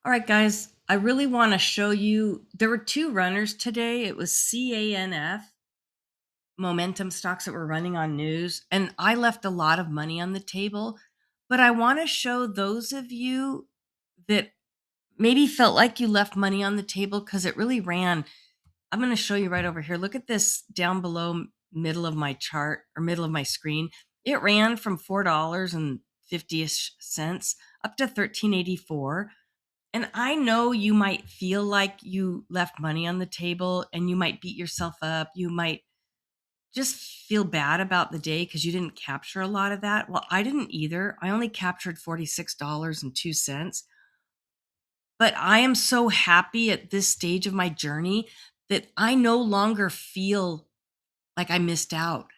All right, guys, I really want to show you. There were two runners today. It was CANF, momentum stocks that were running on news, and I left a lot of money on the table. But I want to show those of you that maybe felt like you left money on the table because it really ran. I'm going to show you right over here. Look at this down below, middle of my chart or middle of my screen. It ran from $4.50 up to 13.84. And I know you might feel like you left money on the table and you might beat yourself up. You might just feel bad about the day because you didn't capture a lot of that. Well, I didn't either. I only captured $46.02. But I am so happy at this stage of my journey that I no longer feel like I missed out.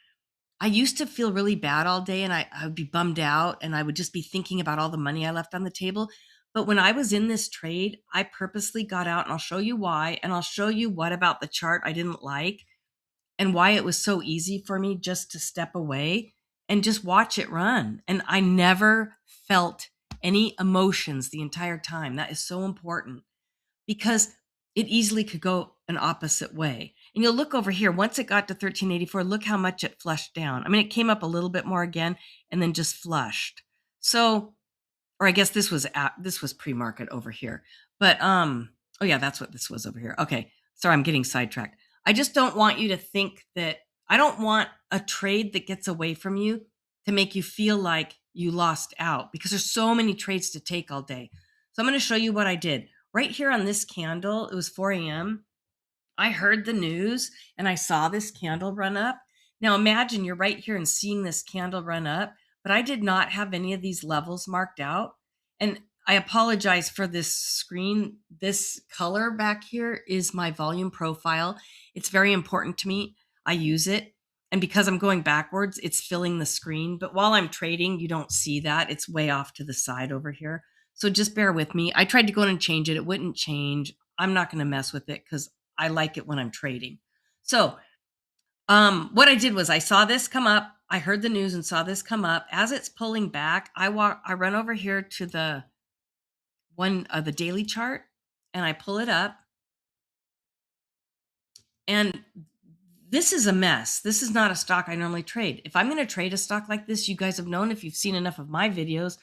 I used to feel really bad all day and I would be bummed out and I would just be thinking about all the money I left on the table. But when I was in this trade, I purposely got out and I'll show you why. And I'll show you what about the chart I didn't like and why it was so easy for me just to step away and just watch it run. And I never felt any emotions the entire time. That is so important because it easily could go an opposite way. And you'll look over here, once it got to 1384, look how much it flushed down. I mean, it came up a little bit more again and then just flushed. So, or I guess this was pre-market over here. But oh yeah, that's what this was over here. Okay. Sorry, I'm getting sidetracked. I just don't want you to think that I don't want a trade that gets away from you to make you feel like you lost out because there's so many trades to take all day. So I'm going to show you what I did. Right here on this candle, it was 4 a.m. I heard the news and I saw this candle run up. Now imagine you're right here and seeing this candle run up, but I did not have any of these levels marked out. And I apologize for this screen. This color back here is my volume profile. It's very important to me. I use it. And because I'm going backwards, it's filling the screen. But while I'm trading, you don't see that. It's way off to the side over here. So just bear with me. I tried to go in and change it. It wouldn't change. I'm not going to mess with it because I like it when I'm trading. So what I did was I saw this come up. I heard the news and saw this come up. As it's pulling back, I run over here to the the daily chart and I pull it up. And this is a mess. This is not a stock I normally trade. If I'm going to trade a stock like this, you guys have known if you've seen enough of my videos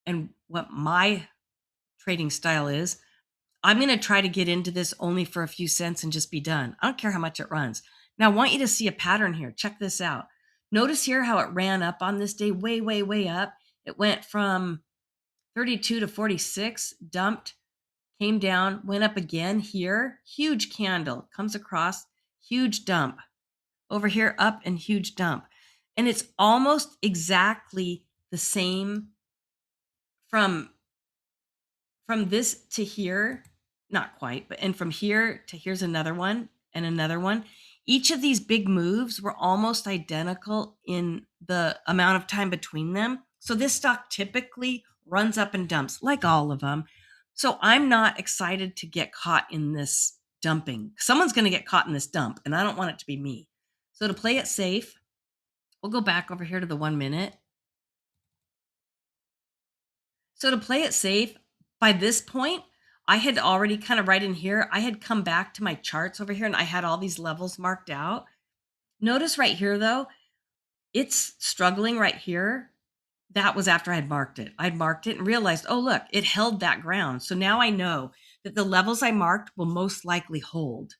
and what my trading style is, I'm going to try to get into this only for a few cents and just be done. I don't care how much it runs. Now, I want you to see a pattern here. Check this out. Notice here how it ran up on this day, way, way, way up. It went from 32 to 46, dumped, came down, went up again here. Huge candle, comes across, huge dump. Over here, up and huge dump. And it's almost exactly the same from this to here, not quite, and from here to here's another one and another one. Each of these big moves were almost identical in the amount of time between them. So this stock typically runs up and dumps like all of them. So I'm not excited to get caught in this dumping. Someone's going to get caught in this dump and I don't want it to be me. So to play it safe, we'll go back over here to the 1 minute. So to play it safe, by this point, I had already kind of right in here, I had come back to my charts over here and I had all these levels marked out. Notice right here though, it's struggling right here. That was after I had marked it. I'd marked it and realized, oh, look, it held that ground. So now I know that the levels I marked will most likely hold.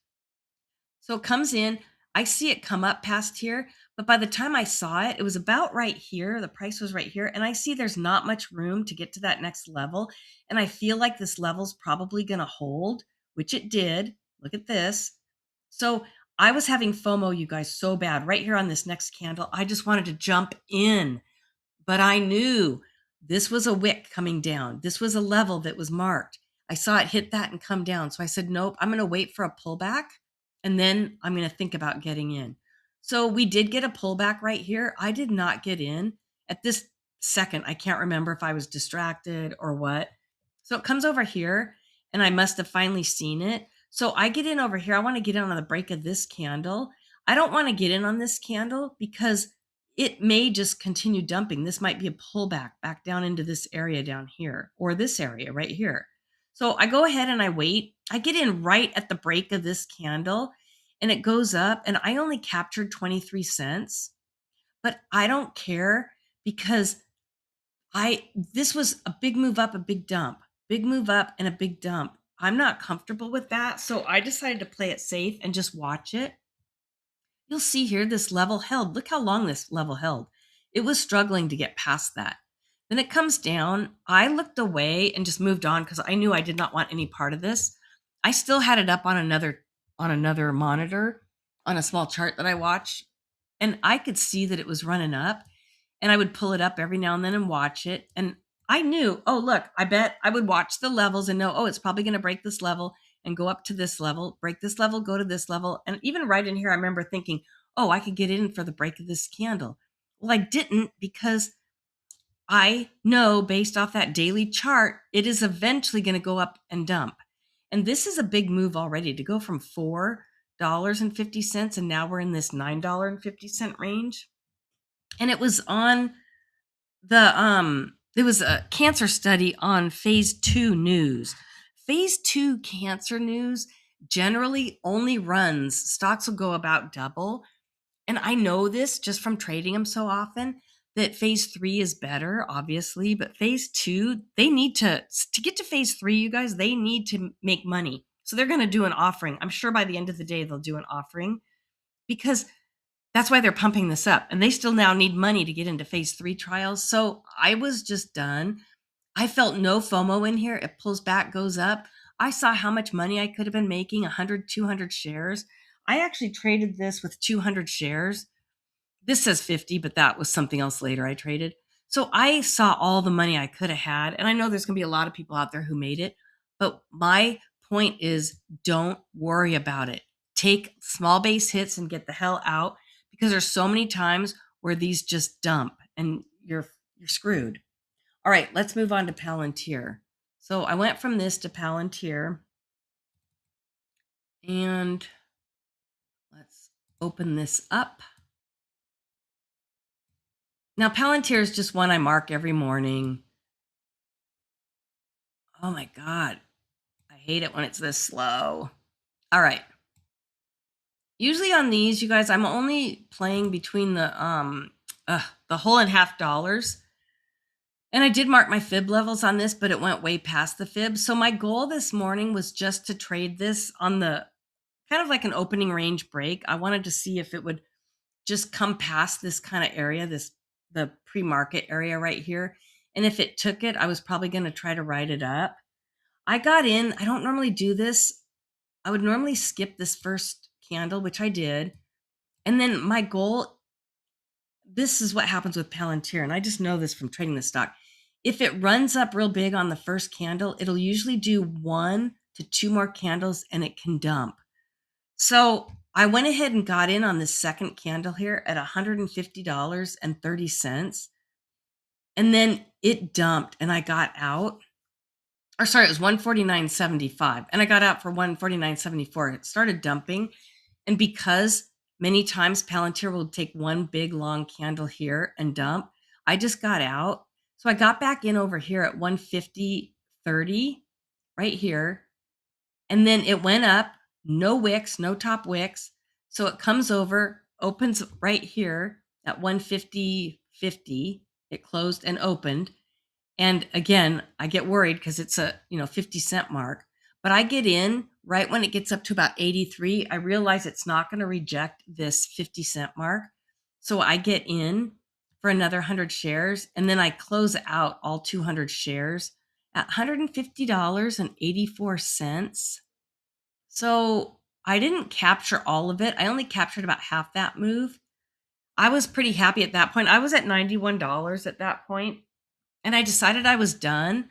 So it comes in, I see it come up past here, but by the time I saw it, it was about right here. The price was right here. And I see there's not much room to get to that next level. And I feel like this level's probably going to hold, which it did. Look at this. So I was having FOMO, you guys, so bad. Right here on this next candle, I just wanted to jump in. But I knew this was a wick coming down. This was a level that was marked. I saw it hit that and come down. So I said, nope, I'm going to wait for a pullback. And then I'm going to think about getting in. So we did get a pullback right here. I did not get in at this second. I can't remember if I was distracted or what. So it comes over here and I must have finally seen it. So I get in over here. I want to get in on the break of this candle. I don't want to get in on this candle because it may just continue dumping. This might be a pullback back down into this area down here or this area right here. So I go ahead and I wait. I get in right at the break of this candle and it goes up and I only captured 23 cents, but I don't care because this was a big move up, a big dump, big move up and a big dump. I'm not comfortable with that. So I decided to play it safe and just watch it. You'll see here this level held. Look how long this level held. It was struggling to get past that. Then it comes down. I looked away and just moved on because I knew I did not want any part of this. I still had it up on another monitor on a small chart that I watch, and I could see that it was running up, and I would pull it up every now and then and watch it. And I knew, oh, look, I bet I would watch the levels and know, oh, it's probably going to break this level and go up to this level, break this level, go to this level. And even right in here, I remember thinking, oh, I could get in for the break of this candle. Well, I didn't because I know based off that daily chart, it is eventually going to go up and dump. And this is a big move already to go from $4.50 and now we're in this $9.50 range. And it was on there was a cancer study on phase 2 news. Phase 2 cancer news generally only runs, stocks will go about double. And I know this just from trading them so often that phase 3 is better, obviously, but phase 2, they need to get to phase 3, you guys, they need to make money. So they're going to do an offering. I'm sure by the end of the day, they'll do an offering because that's why they're pumping this up. And they still now need money to get into phase 3 trials. So I was just done. I felt no FOMO in here. It pulls back, goes up. I saw how much money I could have been making 100, 200 shares. I actually traded this with 200 shares. This says 50, but that was something else later I traded. So I saw all the money I could have had. And I know there's going to be a lot of people out there who made it. But my point is don't worry about it. Take small base hits and get the hell out because there's so many times where these just dump and you're screwed. All right, let's move on to Palantir. So I went from this to Palantir and let's open this up. Now, Palantir is just one I mark every morning. Oh my God. I hate it when it's this slow. All right. Usually on these, you guys, I'm only playing between the whole and half dollars. And I did mark my fib levels on this, but it went way past the fib. So my goal this morning was just to trade this on the kind of like an opening range break. I wanted to see if it would just come past this kind of area, the pre-market area right here. And if it took it, I was probably going to try to ride it up. I got in. I don't normally do this. I would normally skip this first candle, which I did. And then my goal, this is what happens with Palantir. And I just know this from trading the stock. If it runs up real big on the first candle, it'll usually do 1 to 2 more candles and it can dump. So I went ahead and got in on this second candle here at $150.30. And then it dumped and I got out. Or sorry, it was 149.75. And I got out for 149.74. It started dumping. And because many times Palantir will take one big long candle here and dump, I just got out. So I got back in over here at 150.30 right here. And then it went up, no wicks, no top wicks. So it comes over, opens right here at 150.50. It closed and opened. And again, I get worried because it's a 50-cent mark. But I get in right when it gets up to about 83. I realize it's not going to reject this 50-cent mark. So I get in for another 100 shares. And then I close out all 200 shares at $150.84. So I didn't capture all of it. I only captured about half that move. I was pretty happy at that point. I was at $91 at that point, and I decided I was done.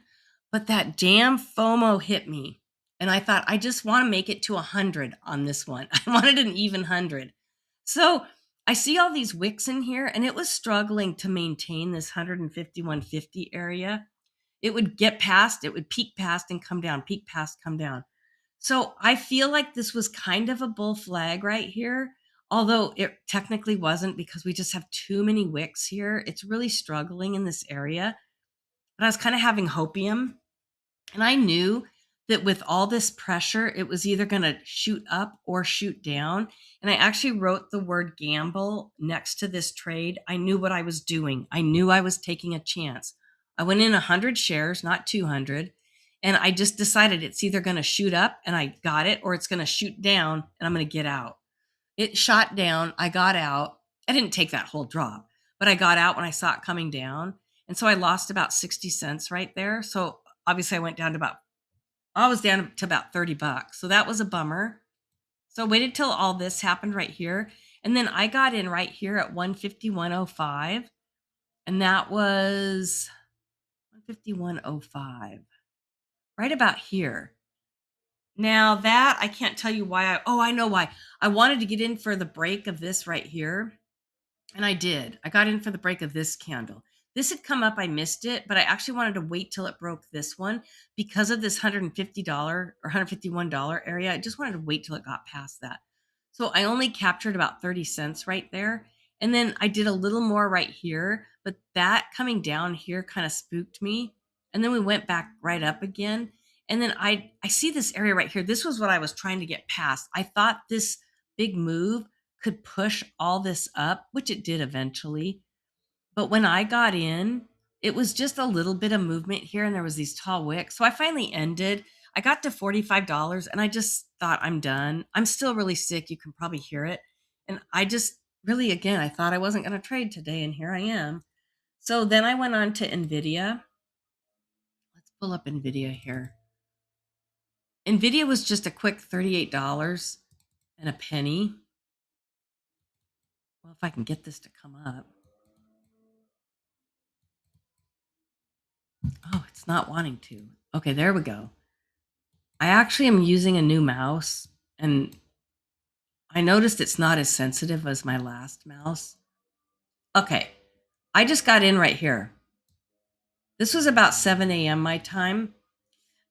But that damn FOMO hit me. And I thought, I just want to make it to 100 on this one. I wanted an even 100. So I see all these wicks in here, and it was struggling to maintain this 150 area. It would get past, it would peak past and come down, peak past, come down. So I feel like this was kind of a bull flag right here, although it technically wasn't because we just have too many wicks here. It's really struggling in this area. But I was kind of having hopium. And I knew that with all this pressure, it was either going to shoot up or shoot down. And I actually wrote the word gamble next to this trade. I knew what I was doing. I knew I was taking a chance. I went in 100 shares, not 200. And I just decided it's either going to shoot up and I got it, or it's going to shoot down and I'm going to get out. It shot down. I got out. I didn't take that whole drop, but I got out when I saw it coming down. And so I lost about 60 cents right there. So obviously I was down to about $30. So that was a bummer. So I waited till all this happened right here. And then I got in right here at 151.05. And that was 151.05, right about here. Now that I can't tell you why I know why. I wanted to get in for the break of this right here. And I did. I got in for the break of this candle. This had come up, I missed it, but I actually wanted to wait till it broke this one because of this $150 or $151 area. I just wanted to wait till it got past that. So I only captured about 30 cents right there. And then I did a little more right here, but that coming down here kind of spooked me. And then we went back right up again. And then I see this area right here. This was what I was trying to get past. I thought this big move could push all this up, which it did eventually. But when I got in, it was just a little bit of movement here and there was these tall wicks. So I finally ended. I got to $45 and I just thought, I'm done. I'm still really sick. You can probably hear it. And I just really, again, I thought I wasn't going to trade today. And here I am. So then I went on to NVIDIA. Let's pull up NVIDIA here. NVIDIA was just a quick $38 and a penny. Well, if I can get this to come up. Oh, it's not wanting to. Okay, there we go. I actually am using a new mouse, and I noticed it's not as sensitive as my last mouse. Okay, I just got in right here. This was about 7 a.m. my time.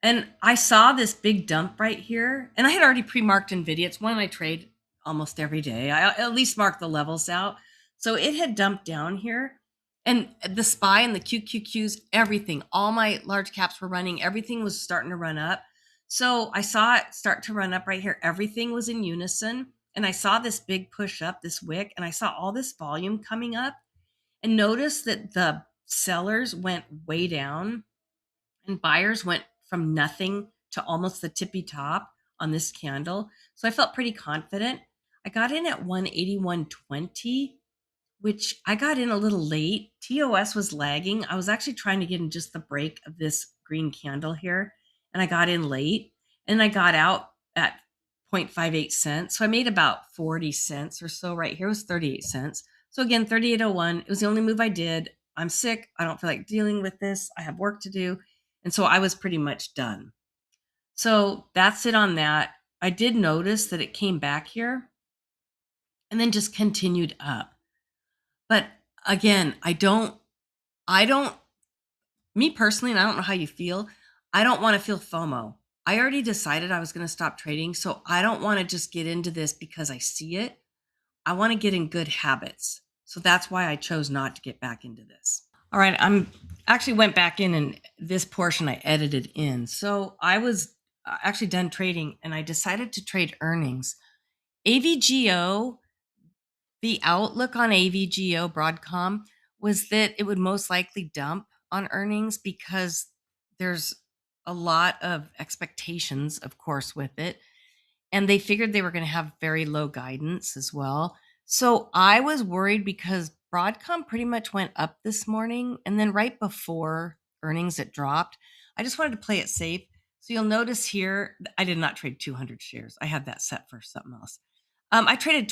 And I saw this big dump right here. And I had already pre-marked NVIDIA. It's one I trade almost every day. I at least mark the levels out. So it had dumped down here. And the SPY and the QQQs, everything, all my large caps were running. Everything was starting to run up. So I saw it start to run up right here. Everything was in unison. And I saw this big push up, this wick, and I saw all this volume coming up. And notice that the sellers went way down and buyers went from nothing to almost the tippy top on this candle. So I felt pretty confident. I got in at 181.20, which I got in a little late. TOS was lagging. I was actually trying to get in just the break of this green candle here, and I got in late. And I got out at 0.58 cents. So I made about 40 cents or so right here. It was 38 cents. So again, 38.01. It was the only move I did. I'm sick. I don't feel like dealing with this. I have work to do. And so I was pretty much done. So that's it on that. I did notice that it came back here and then just continued up. But again, me personally, and I don't know how you feel, I don't want to feel FOMO. I already decided I was going to stop trading. So I don't want to just get into this because I see it. I want to get in good habits. So that's why I chose not to get back into this. All right, I'm actually went back in and this portion I edited in. So I was actually done trading and I decided to trade earnings. AVGO, the outlook on AVGO Broadcom was that it would most likely dump on earnings because there's a lot of expectations, of course, with it. And they figured they were going to have very low guidance as well. So I was worried because Broadcom pretty much went up this morning. And then right before earnings, it dropped. I just wanted to play it safe. So you'll notice here, I did not trade 200 shares. I had that set for something else. I traded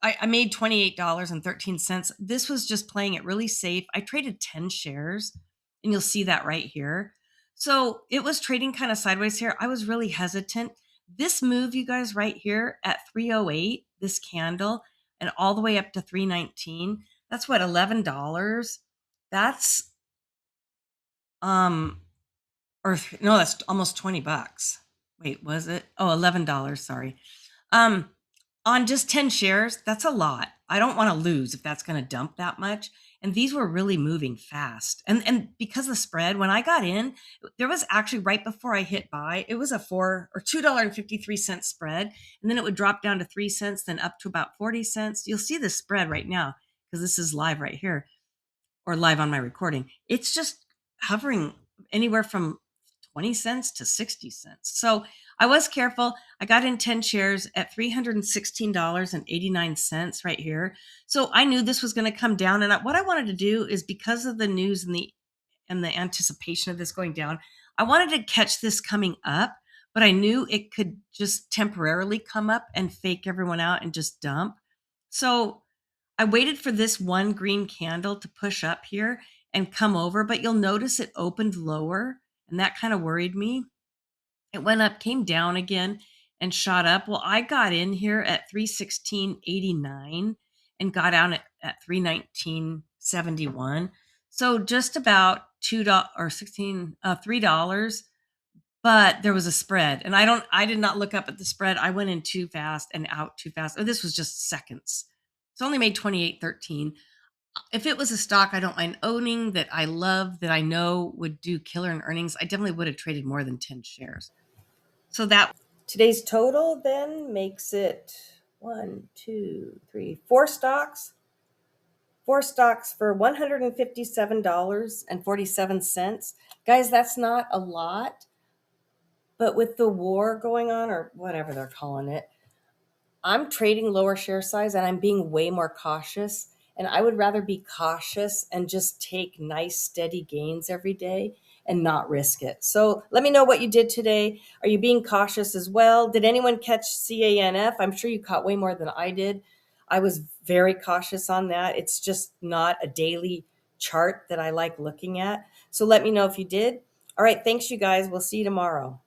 I made $28.13. This was just playing it really safe. I traded 10 shares and you'll see that right here. So it was trading kind of sideways here. I was really hesitant. This move, you guys, right here at 308, this candle, and all the way up to 319, that's what, $11? That's no, that's almost $20. Wait, was it? Oh, $11, sorry. On just 10 shares, that's a lot. I don't want to lose if that's going to dump that much. And these were really moving fast. And because the spread, when I got in, there was actually right before I hit buy, it was a $2.53 spread. And then it would drop down to 3 cents, then up to about 40 cents. You'll see the spread right now because this is live right here or live on my recording. It's just hovering anywhere from 20 cents to 60 cents. So I was careful. I got in 10 shares at $316.89 right here. So I knew this was going to come down. And what I wanted to do is, because of the news and the anticipation of this going down, I wanted to catch this coming up, but I knew it could just temporarily come up and fake everyone out and just dump. So I waited for this one green candle to push up here and come over, but you'll notice it opened lower, and that kind of worried me. It went up, came down again, and shot up. Well, I got in here at 316.89 and got out at 319.71. So just about $2 or 16 $3, but there was a spread. And I did not look up at the spread. I went in too fast and out too fast. Oh, this was just seconds. It's only made 28.13. If it was a stock I don't mind owning, that I love, that I know would do killer in earnings, I definitely would have traded more than 10 shares. So that today's total then makes it 4 stocks. 4 stocks for $157.47. Guys, that's not a lot, but with the war going on, or whatever they're calling it, I'm trading lower share size and I'm being way more cautious. And I would rather be cautious and just take nice, steady gains every day and not risk it. So let me know what you did today. Are you being cautious as well? Did anyone catch CANF? I'm sure you caught way more than I did. I was very cautious on that. It's just not a daily chart that I like looking at. So let me know if you did. All right. Thanks, you guys. We'll see you tomorrow.